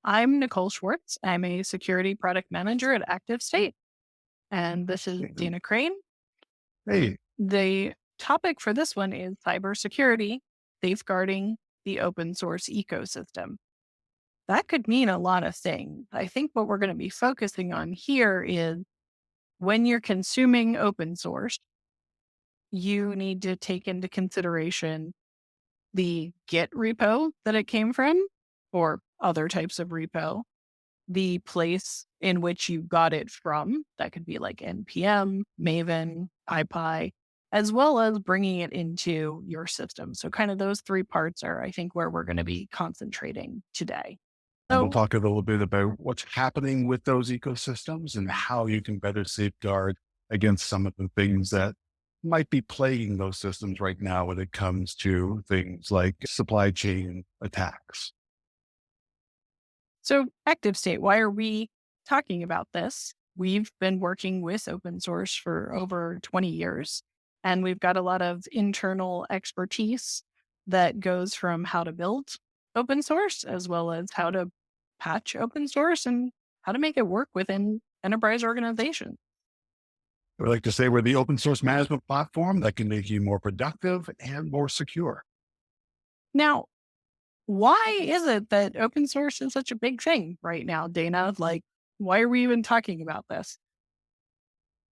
I'm Nicole Schwartz. I'm a security product manager at ActiveState. And this is Dana Crane. Hey, The topic for this one is cybersecurity, safeguarding the open source ecosystem. That could mean a lot of things. I think what we're going to be focusing on here is when you're consuming open source, you need to take into consideration the Git repo that it came from or other types of repo, the place in which you got it from. That could be like NPM, Maven, PyPy, as well as bringing it into your system. So kind of those three parts are, I think, where we're going to be concentrating today. and we'll So, talk a little bit about what's happening with those ecosystems and how you can better safeguard against some of the things that might be plaguing those systems right now when it comes to things like supply chain attacks. so active state, why are we talking about this? We've been working with open source for over 20 years, and we've got a lot of internal expertise that goes from how to build open source as well as how to patch open source and how to make it work within enterprise organizations. We like to say we're the open source management platform that can make you more productive and more secure. Now, why is it that open source is such a big thing right now, Dana? Like, why are we even talking about this?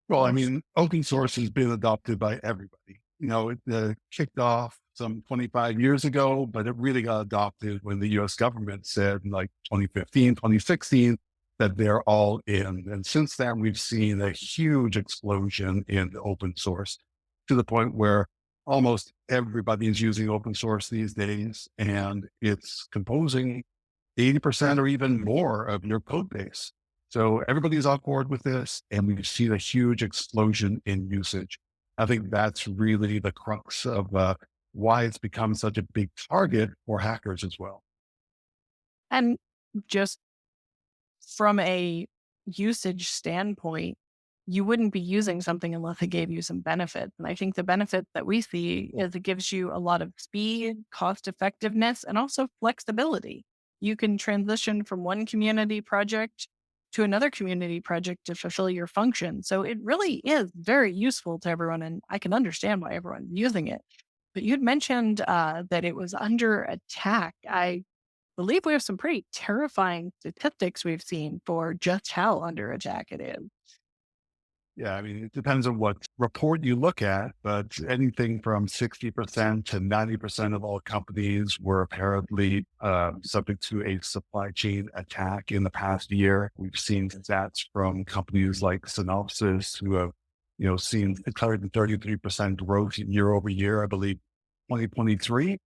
Well, I mean, open source has been adopted by everybody. It kicked off some 25 years ago, but it really got adopted when the US government said in like 2015, 2016, that they're all in. And since then, we've seen a huge explosion in open source to the point where almost everybody is using open source these days, and it's composing 80% or even more of your code base. So everybody's on board with this, and we've seen a huge explosion in usage. I think that's really the crux of why it's become such a big target for hackers as well. And just from a usage standpoint, you wouldn't be using something unless it gave you some benefits. And I think the benefit that we see is it gives you a lot of speed, cost effectiveness, and also flexibility. You can transition from one community project to another community project to fulfill your function. So it really is very useful to everyone. And I can understand why everyone's using it. But you'd mentioned that it was under attack. I believe we have some pretty terrifying statistics we've seen for just how under attack it is. Yeah, I mean, it depends on what report you look at, but anything from 60% to 90% of all companies were apparently subject to a supply chain attack in the past year. We've seen stats from companies like Synopsys who have, seen 133% growth year over year. I believe 2023,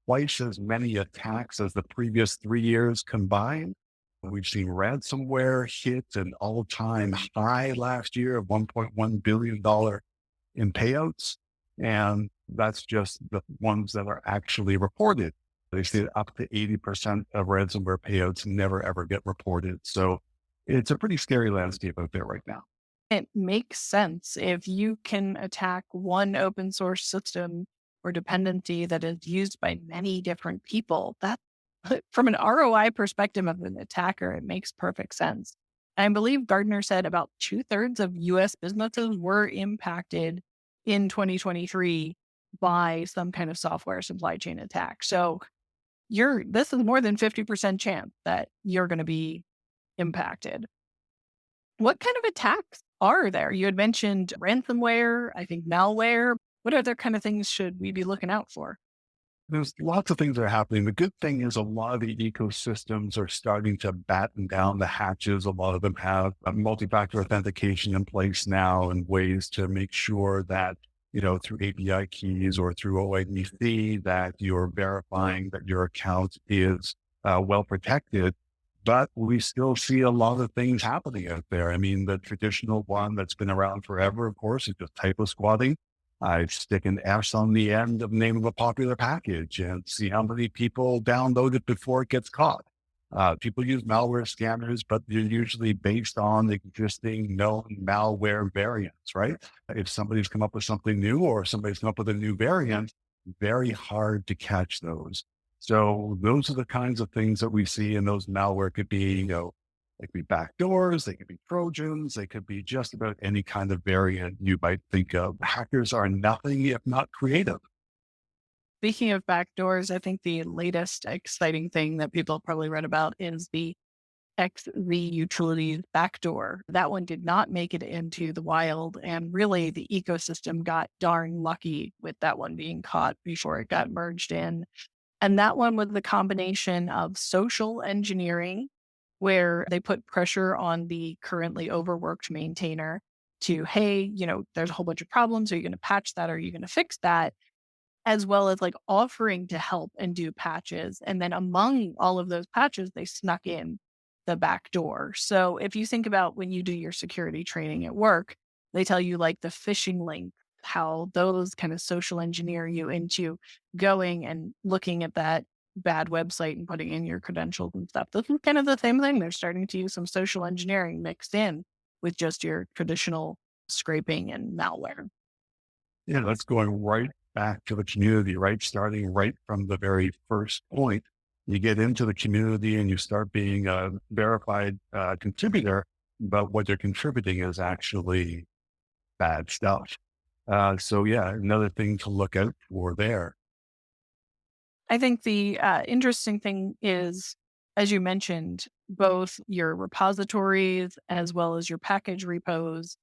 twice as many attacks as the previous 3 years combined. We've seen ransomware hit an all-time high last year of $1.1 billion in payouts. And that's just the ones that are actually reported. They say up to 80% of ransomware payouts never ever get reported. So it's a pretty scary landscape out there right now. It makes sense if you can attack one open source system or dependency that is used by many different people. That, from an ROI perspective of an attacker, it makes perfect sense. I believe Gardner said about 2/3 of US businesses were impacted in 2023 by some kind of software supply chain attack. So this is more than 50% chance that you're going to be impacted. What kind of attacks are there? You had mentioned ransomware, I think malware. What other kind of things should we be looking out for? There's lots of things that are happening. The good thing is a lot of the ecosystems are starting to batten down the hatches. A lot of them have a multi-factor authentication in place now and ways to make sure that, through API keys or through OIDC, that you're verifying that your account is well protected. But we still see a lot of things happening out there. I mean, the traditional one that's been around forever, of course, is just typo squatting. I stick an S on the end of the name of a popular package and see how many people download it before it gets caught. People use malware scanners, but they're usually based on existing known malware variants, right? If somebody's come up with something new or somebody's come up with a new variant, very hard to catch those. So those are the kinds of things that we see in those malware. Could be, they could be backdoors, they could be Trojans, they could be just about any kind of variant you might think of. Hackers are nothing if not creative. Speaking of backdoors, I think the latest exciting thing that people probably read about is the XZ Utilities backdoor. That one did not make it into the wild. And really, the ecosystem got darn lucky with that one being caught before it got merged in. And that one was the combination of social engineering, where they put pressure on the currently overworked maintainer to, hey, there's a whole bunch of problems. Are you going to patch that? Are you going to fix that? As well as like offering to help and do patches. And then among all of those patches, they snuck in the back door. So if you think about when you do your security training at work, they tell you like the phishing link, how those kind of social engineer you into going and looking at that bad website and putting in your credentials and stuff. This is kind of the same thing. They're starting to use some social engineering mixed in with just your traditional scraping and malware. Yeah, that's going right back to the community, right? Starting right from the very first point. You get into the community and you start being a verified contributor, but what you're contributing is actually bad stuff. So yeah, another thing to look out for there. I think the interesting thing is, as you mentioned, both your repositories as well as your package repos,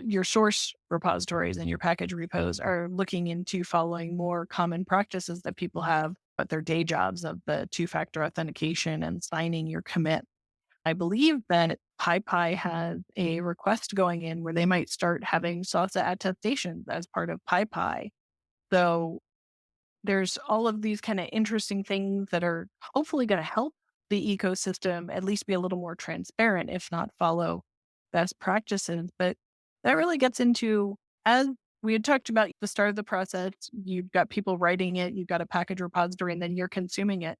your source repositories and your package repos are looking into following more common practices that people have at their day jobs of the two-factor authentication and signing your commit. I believe that PyPy has a request going in where they might start having SOSA attestations as part of PyPy. So there's all of these kind of interesting things that are hopefully going to help the ecosystem at least be a little more transparent, if not follow best practices. But that really gets into, as we had talked about at the start of the process, you've got people writing it, you've got a package repository, and then you're consuming it.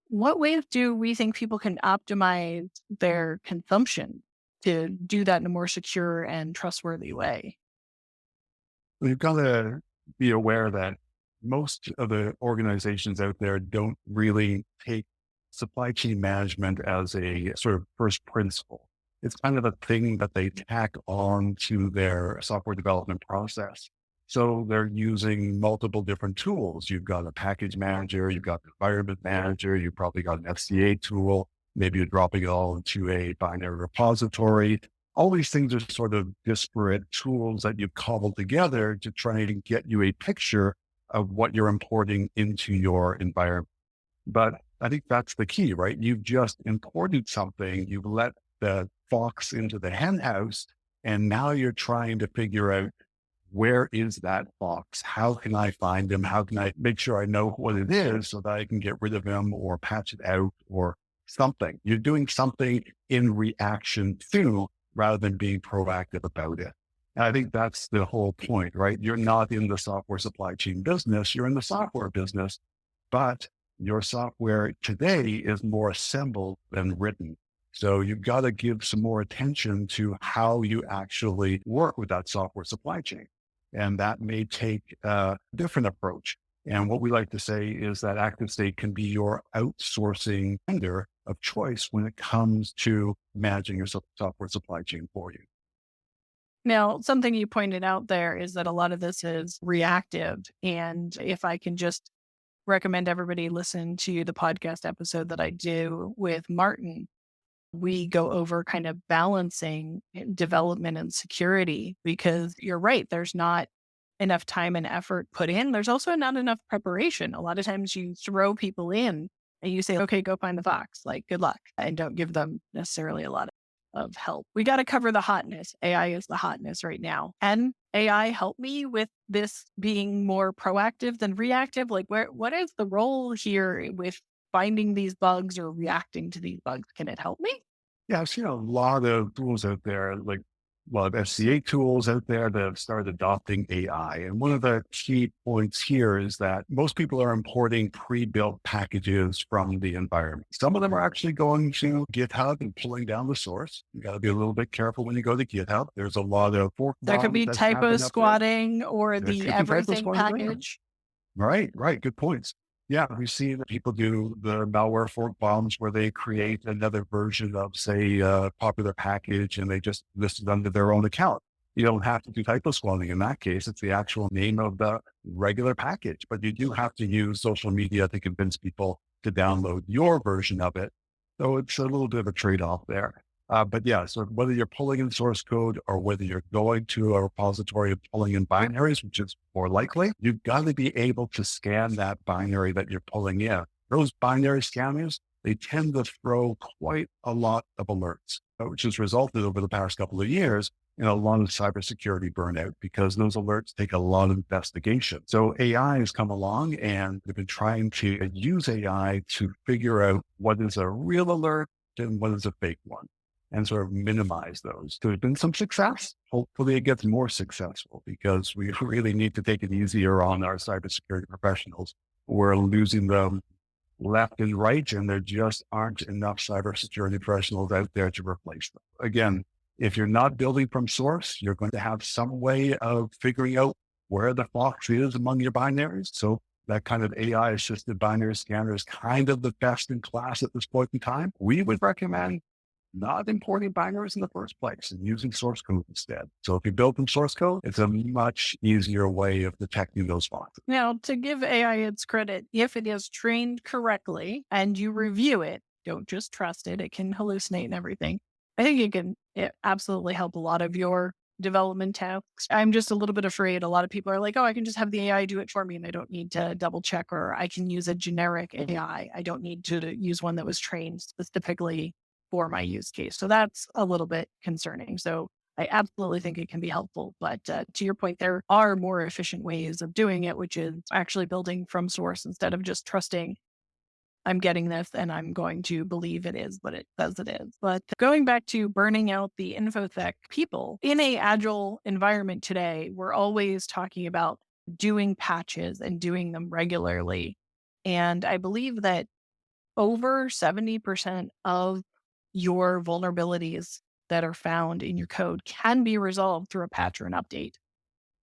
What ways do we think people can optimize their consumption to do that in a more secure and trustworthy way? We've got to be aware that most of the organizations out there don't really take supply chain management as a sort of first principle. It's kind of a thing that they tack on to their software development process. So they're using multiple different tools. You've got a package manager, you've got an environment manager, you've probably got an FCA tool. Maybe you're dropping it all into a binary repository. All these things are sort of disparate tools that you've cobbled together to try and get you a picture of what you're importing into your environment. But I think that's the key, right? You've just imported something, you've let the fox into the hen house, and now you're trying to figure out, where is that fox? How can I find him? How can I make sure I know what it is so that I can get rid of him or patch it out or something? You're doing something in reaction to, rather than being proactive about it. And I think that's the whole point, right? You're not in the software supply chain business, you're in the software business, but your software today is more assembled than written. So you've got to give some more attention to how you actually work with that software supply chain. And that may take a different approach. And what we like to say is that ActiveState can be your outsourcing vendor of choice when it comes to managing your software supply chain for you. Now, something you pointed out there is that a lot of this is reactive. And if I can just recommend everybody listen to the podcast episode that I do with Martin, we go over kind of balancing development and security because you're right. There's not enough time and effort put in. There's also not enough preparation. A lot of times you throw people in and you say, okay, go find the fox, like good luck, and don't give them necessarily a lot of help. We got to cover the hotness. AI is the hotness right now. And AI help me with this being more proactive than reactive? Like what is the role here with finding these bugs or reacting to these bugs? Can it help me? Yeah, I've seen a lot of tools out there, like a lot of FCA tools out there that have started adopting AI. And one of the key points here is that most people are importing pre-built packages from the environment. Some of them are actually going to GitHub and pulling down the source. You got to be a little bit careful when you go to GitHub. There's a lot of fork There could bombs be that's typo happened up there. squatting or There the could be typo everything squatting going on. package. Right, right. Good points. Yeah, we've seen that people do the malware fork bombs where they create another version of, say, a popular package and they just list it under their own account. You don't have to do typo squatting in that case. It's the actual name of the regular package, but you do have to use social media to convince people to download your version of it. So it's a little bit of a trade-off there. But yeah, so whether you're pulling in source code or whether you're going to a repository and pulling in binaries, which is more likely, you've got to be able to scan that binary that you're pulling in. Those binary scanners, they tend to throw quite a lot of alerts, which has resulted over the past couple of years in a lot of cybersecurity burnout because those alerts take a lot of investigation. So AI has come along and they've been trying to use AI to figure out what is a real alert and what is a fake one and sort of minimize those. There's been some success. Hopefully it gets more successful because we really need to take it easier on our cybersecurity professionals. We're losing them left and right, and there just aren't enough cybersecurity professionals out there to replace them. Again, if you're not building from source, you're going to have some way of figuring out where the fox is among your binaries. So that kind of AI assisted binary scanner is kind of the best in class at this point in time. We would recommend not importing binaries in the first place and using source code instead. So if you build from source code, it's a much easier way of detecting those foxes. Now, to give AI its credit, if it is trained correctly and you review it, don't just trust it. It can hallucinate and everything. I think it absolutely help a lot of your development tasks. I'm just a little bit afraid. A lot of people are like, oh, I can just have the AI do it for me and I don't need to double check, or I can use a generic AI. I don't need to use one that was trained specifically for my use case. So that's a little bit concerning. So I absolutely think it can be helpful. But to your point, there are more efficient ways of doing it, which is actually building from source instead of just trusting I'm getting this and I'm going to believe it is what it says it is. But going back to burning out the infosec people in a agile environment today, we're always talking about doing patches and doing them regularly. And I believe that over 70% of your vulnerabilities that are found in your code can be resolved through a patch or an update.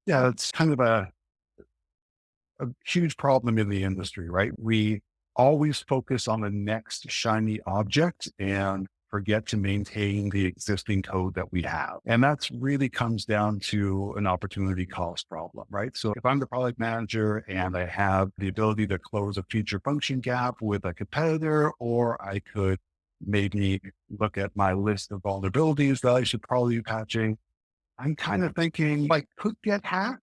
Yeah, it's kind of a huge problem in the industry, right? We always focus on the next shiny object and forget to maintain the existing code that we have. And that's really comes down to an opportunity cost problem, right? So if I'm the product manager and I have the ability to close a feature function gap with a competitor, or I could maybe look at my list of vulnerabilities that I should probably be patching, I'm kind of thinking like could get hacked,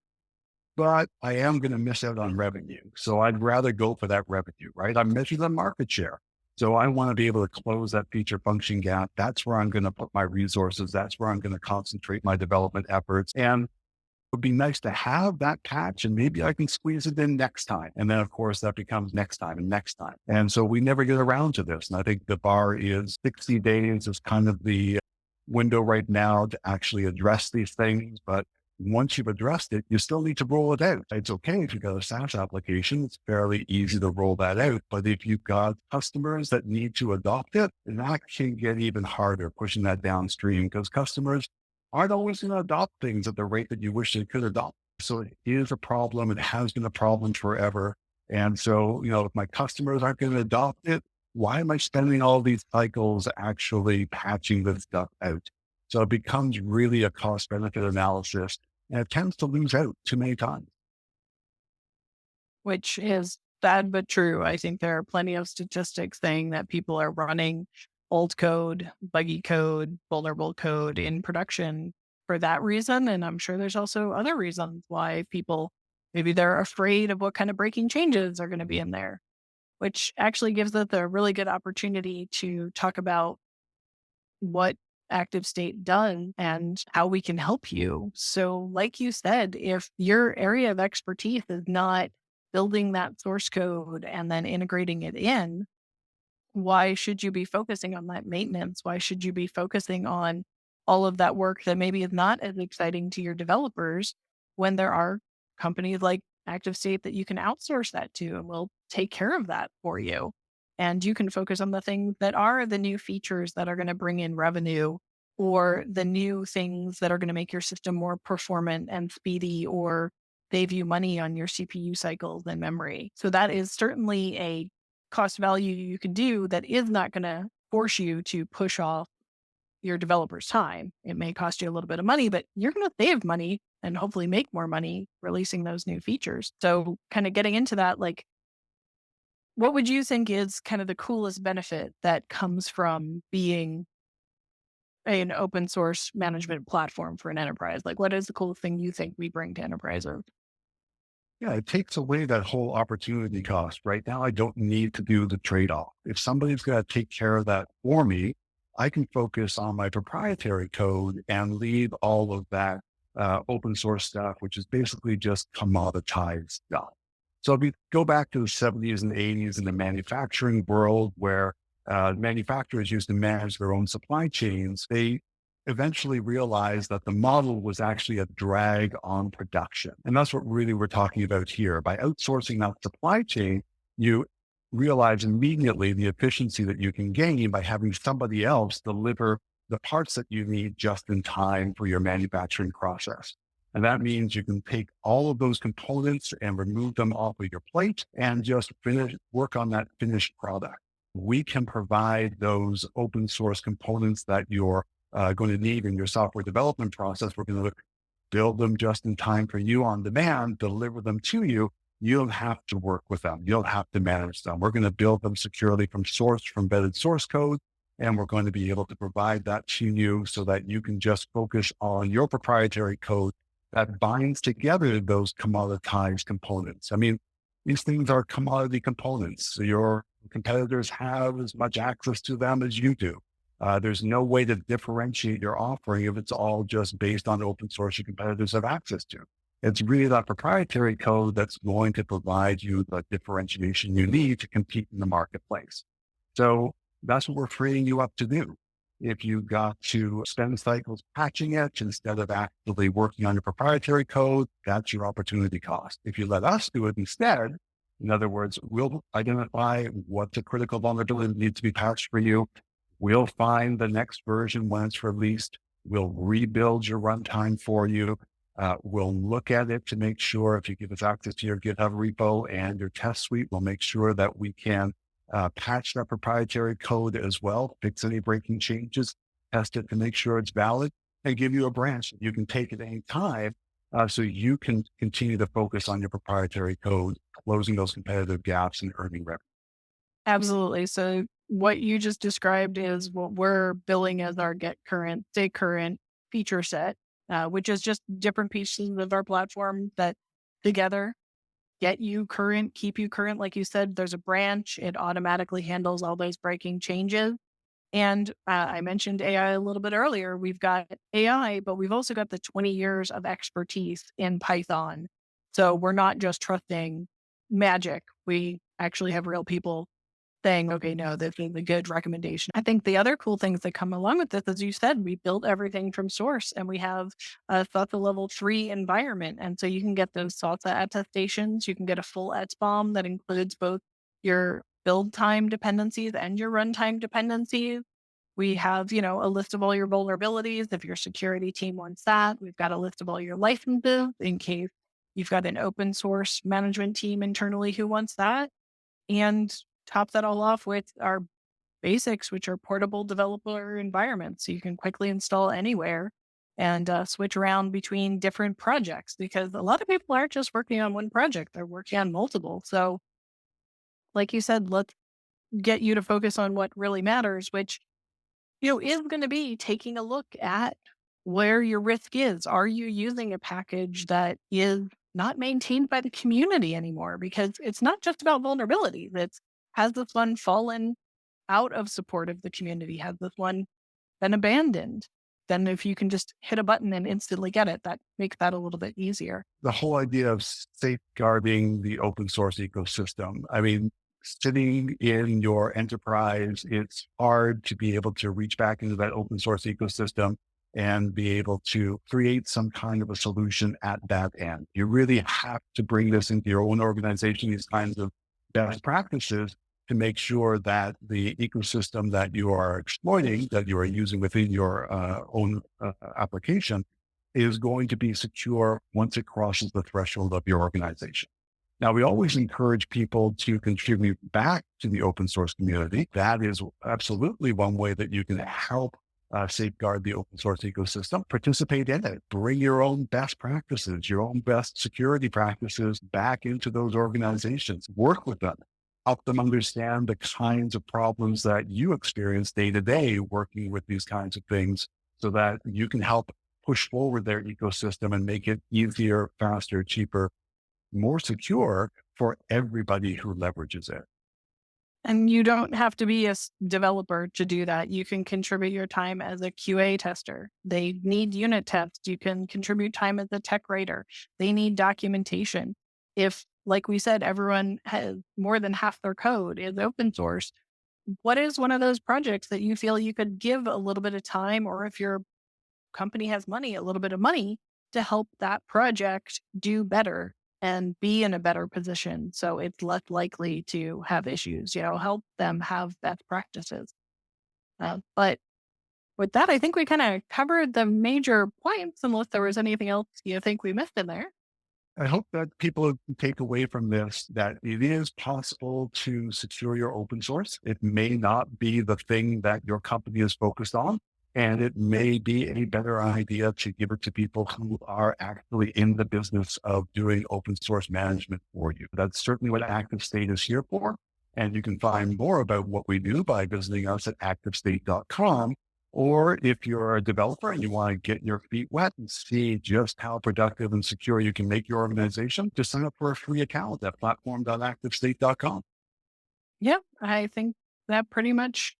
but I am going to miss out on revenue. So I'd rather go for that revenue, right? I'm measuring the market share. So I want to be able to close that feature function gap. That's where I'm going to put my resources. That's where I'm going to concentrate my development efforts. And it would be nice to have that patch and maybe I can squeeze it in next time. And then of course that becomes next time and next time. And so we never get around to this. And I think the bar is 60 days is kind of the window right now to actually address these things. But once you've addressed it, you still need to roll it out. It's okay if you've got a SaaS application, it's fairly easy to roll that out. But if you've got customers that need to adopt it, that can get even harder pushing that downstream because customers aren't always going to adopt things at the rate that you wish they could adopt. So it is a problem. It has been a problem forever. And so, if my customers aren't going to adopt it, why am I spending all these cycles actually patching this stuff out? So it becomes really a cost benefit analysis and it tends to lose out too many times. Which is sad but true. I think there are plenty of statistics saying that people are running old code, buggy code, vulnerable code in production for that reason. And I'm sure there's also other reasons why people maybe they're afraid of what kind of breaking changes are going to be in there, which actually gives us a really good opportunity to talk about what ActiveState does and how we can help you. So, like you said, if your area of expertise is not building that source code and then integrating it in, why should you be focusing on that maintenance? Why should you be focusing on all of that work that maybe is not as exciting to your developers when there are companies like ActiveState that you can outsource that to and will take care of that for you? And you can focus on the things that are the new features that are going to bring in revenue or the new things that are going to make your system more performant and speedy or save you money on your CPU cycles and memory. So that is certainly a cost value you could do that is not going to force you to push off your developer's time. It may cost you a little bit of money, but you're going to save money and hopefully make more money releasing those new features. So, kind of getting into that, like, what would you think is kind of the coolest benefit that comes from being an open source management platform for an enterprise? Like, what is the coolest thing you think we bring to enterprises? Yeah, it takes away that whole opportunity cost. Right now, I don't need to do the trade off. If somebody's going to take care of that for me, I can focus on my proprietary code and leave all of that open source stuff, which is basically just commoditized stuff. So if you go back to the 70s and 80s in the manufacturing world where manufacturers used to manage their own supply chains, they eventually realized that the model was actually a drag on production. And that's what really we're talking about here. By outsourcing that supply chain, you realize immediately the efficiency that you can gain by having somebody else deliver the parts that you need just in time for your manufacturing process. And that means you can take all of those components and remove them off of your plate and just work on that finished product. We can provide those open source components that you're going to need in your software development process. We're going to build them just in time for you on demand, deliver them to you. You don't have to work with them. You don't have to manage them. We're going to build them securely from source, from embedded source code. And we're going to be able to provide that to you so that you can just focus on your proprietary code that binds together those commoditized components. I mean, these things are commodity components. So your competitors have as much access to them as you do. There's no way to differentiate your offering if it's all just based on open source your competitors have access to. It's really that proprietary code that's going to provide you the differentiation you need to compete in the marketplace. So that's what we're freeing you up to do. If you got to spend cycles patching it instead of actively working on your proprietary code, that's your opportunity cost. If you let us do it instead, in other words, we'll identify what's a critical vulnerability that needs to be patched for you. We'll find the next version when it's released. We'll rebuild your runtime for you. We'll look at it to make sure if you give us access to your GitHub repo and your test suite, we'll make sure that we can patch that proprietary code as well, fix any breaking changes, test it to make sure it's valid, and give you a branch that you can take at any time so you can continue to focus on your proprietary code, closing those competitive gaps and earning revenue. Absolutely. So what you just described is what we're billing as our get current, stay current feature set, which is just different pieces of our platform that together get you current, keep you current. Like you said, there's a branch, it automatically handles all those breaking changes. And I mentioned AI a little bit earlier. We've got AI, but we've also got the 20 years of expertise in Python. So we're not just trusting magic. We actually have real people saying, okay, no, this is a good recommendation. I think the other cool things that come along with this, as you said, we built everything from source and we have a SOTA level 3 environment. And so you can get those SOTA attestations. You can get a full ETSBOM that includes both your build time dependencies and your runtime dependencies. We have, a list of all your vulnerabilities. If your security team wants that, we've got a list of all your licenses in case you've got an open source management team internally who wants that. And top that all off with our basics, which are portable developer environments. So you can quickly install anywhere and switch around between different projects because a lot of people aren't just working on one project, they're working on multiple. So, like you said, let's get you to focus on what really matters, which, is going to be taking a look at where your risk is. Are you using a package that is not maintained by the community anymore? Because it's not just about vulnerabilities. It's has this one fallen out of support of the community? Has this one been abandoned? Then if you can just hit a button and instantly get it, that makes that a little bit easier. The whole idea of safeguarding the open source ecosystem. I mean, sitting in your enterprise, it's hard to be able to reach back into that open source ecosystem and be able to create some kind of a solution at that end. You really have to bring this into your own organization, these kinds of best practices to make sure that the ecosystem that you are exploiting, that you are using within your own application is going to be secure once it crosses the threshold of your organization. Now, we always encourage people to contribute back to the open source community. That is absolutely one way that you can help safeguard the open source ecosystem. Participate in it. Bring your own best practices, your own best security practices back into those organizations. Work with them. Help them understand the kinds of problems that you experience day to day working with these kinds of things so that you can help push forward their ecosystem and make it easier, faster, cheaper, more secure for everybody who leverages it. And you don't have to be a developer to do that. You can contribute your time as a QA tester. They need unit tests. You can contribute time as a tech writer. They need documentation. If, like we said, everyone has more than half their code is open source, what is one of those projects that you feel you could give a little bit of time, or if your company has money, a little bit of money to help that project do better and be in a better position so it's less likely to have issues, help them have best practices. But with that, I think we kind of covered the major points, unless there was anything else you think we missed in there. I hope that people take away from this that it is possible to secure your open source. It may not be the thing that your company is focused on, and it may be a better idea to give it to people who are actually in the business of doing open source management for you. That's certainly what ActiveState is here for. And you can find more about what we do by visiting us at activestate.com. Or if you're a developer and you want to get your feet wet and see just how productive and secure you can make your organization, just sign up for a free account at platform.activestate.com. Yeah, I think that pretty much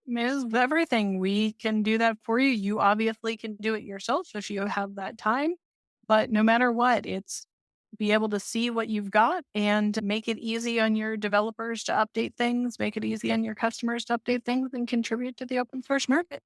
is everything. We can do that for you. You obviously can do it yourself if you have that time. But no matter what, it's be able to see what you've got and make it easy on your developers to update things, make it easy on your customers to update things and contribute to the open source market.